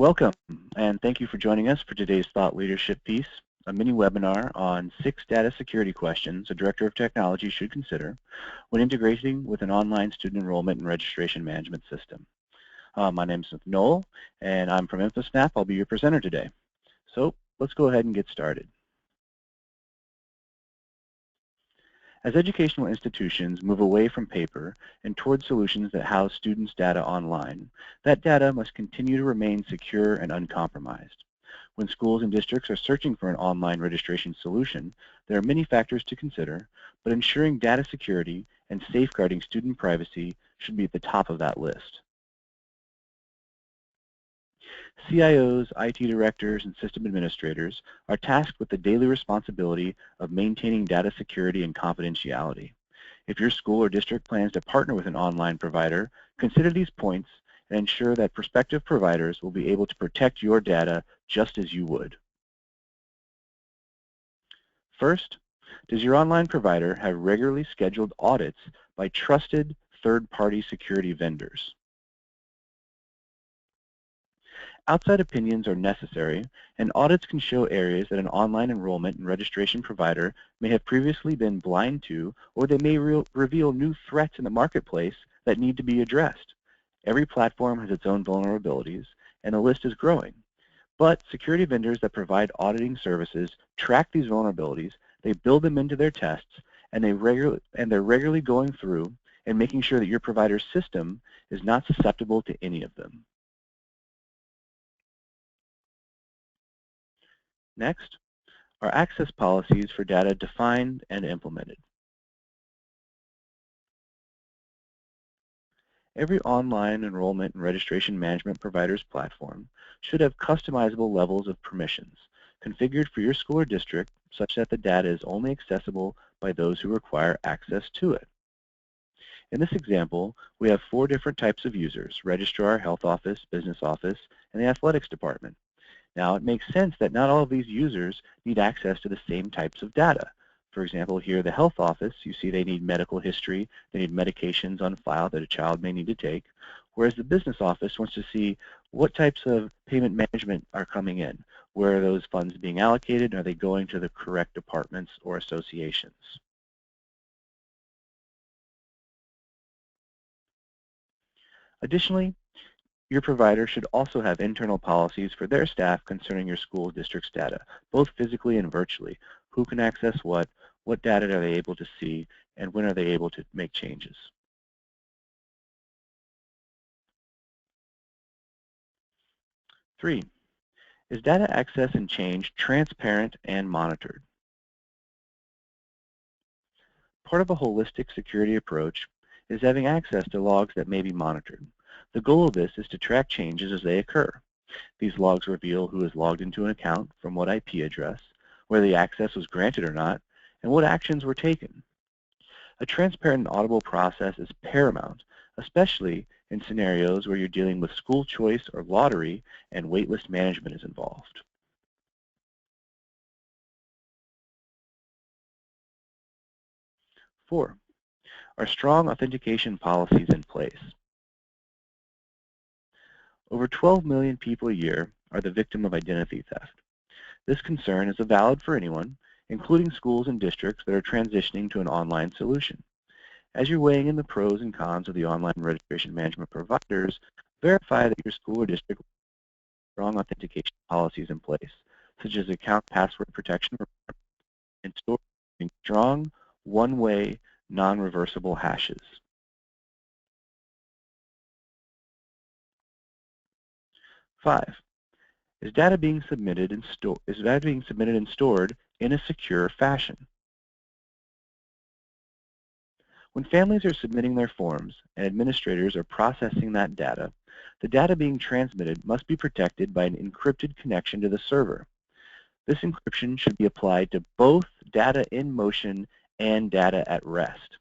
Welcome, and thank you for joining us for today's Thought Leadership piece, a mini webinar on 6 data security questions a Director of Technology should consider when integrating with an online student enrollment and registration management system. My name is Noel, and I'm from InfoSnap. I'll be your presenter today. So let's go ahead and get started. As educational institutions move away from paper and toward solutions that house students' data online, that data must continue to remain secure and uncompromised. When schools and districts are searching for an online registration solution, there are many factors to consider, but ensuring data security and safeguarding student privacy should be at the top of that list. CIOs, IT directors, and system administrators are tasked with the daily responsibility of maintaining data security and confidentiality. If your school or district plans to partner with an online provider, consider these points and ensure that prospective providers will be able to protect your data just as you would. First, does your online provider have regularly scheduled audits by trusted third-party security vendors? Outside opinions are necessary, and audits can show areas that an online enrollment and registration provider may have previously been blind to, or they may reveal new threats in the marketplace that need to be addressed. Every platform has its own vulnerabilities, and the list is growing. But security vendors that provide auditing services track these vulnerabilities, they build them into their tests, and they're regularly going through and making sure that your provider's system is not susceptible to any of them. Next, are access policies for data defined and implemented? Every online enrollment and registration management provider's platform should have customizable levels of permissions configured for your school or district such that the data is only accessible by those who require access to it. In this example, we have 4 different types of users: registrar, health office, business office, and the athletics department. Now, it makes sense that not all of these users need access to the same types of data. For example, here the health office, you see they need medical history, they need medications on file that a child may need to take, whereas the business office wants to see what types of payment management are coming in. Where are those funds being allocated? Are they going to the correct departments or associations? Additionally, your provider should also have internal policies for their staff concerning your school district's data, both physically and virtually. Who can access what data are they able to see, and when are they able to make changes? Three, is data access and change transparent and monitored? Part of a holistic security approach is having access to logs that may be monitored. The goal of this is to track changes as they occur. These logs reveal who is logged into an account, from what IP address, whether the access was granted or not, and what actions were taken. A transparent and audible process is paramount, especially in scenarios where you're dealing with school choice or lottery and waitlist management is involved. 4, are strong authentication policies in place? Over 12 million people a year are the victim of identity theft. This concern is valid for anyone, including schools and districts that are transitioning to an online solution. As you're weighing in the pros and cons of the online registration management providers, verify that your school or district has strong authentication policies in place, such as account password protection and storing strong, one-way, non-reversible hashes. 5, is data being submitted and stored in a secure fashion? When families are submitting their forms and administrators are processing that data, the data being transmitted must be protected by an encrypted connection to the server. This encryption should be applied to both data in motion and data at rest.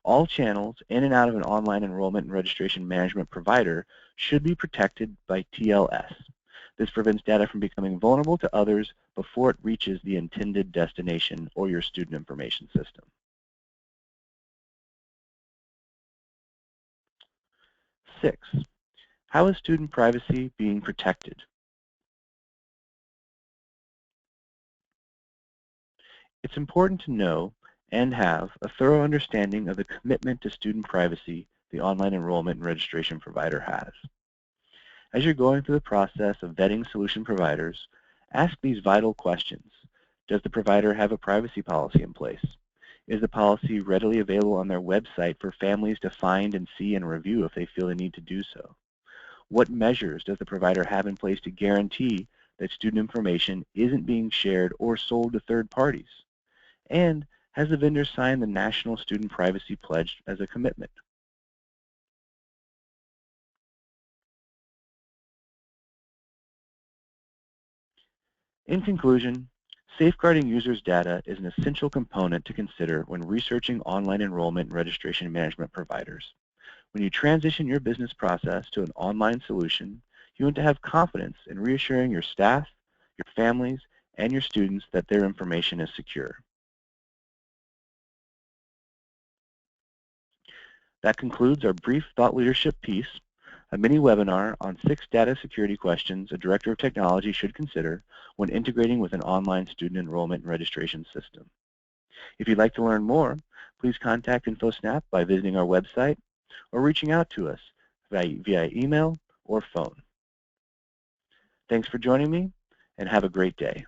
All channels in and out of an online enrollment and registration management provider should be protected by TLS. This prevents data from becoming vulnerable to others before it reaches the intended destination or your student information system. 6, How is student privacy being protected? It's important to know and have a thorough understanding of the commitment to student privacy the online enrollment and registration provider has. As you're going through the process of vetting solution providers, ask these vital questions. Does the provider have a privacy policy in place? Is the policy readily available on their website for families to find and see and review if they feel the need to do so? What measures does the provider have in place to guarantee that student information isn't being shared or sold to third parties? And has the vendor signed the National Student Privacy Pledge as a commitment? In conclusion, safeguarding users' data is an essential component to consider when researching online enrollment and registration management providers. When you transition your business process to an online solution, you want to have confidence in reassuring your staff, your families, and your students that their information is secure. That concludes our brief thought leadership piece, a mini webinar on 6 data security questions a Director of Technology should consider when integrating with an online student enrollment and registration system. If you'd like to learn more, please contact InfoSnap by visiting our website or reaching out to us via email or phone. Thanks for joining me, and have a great day.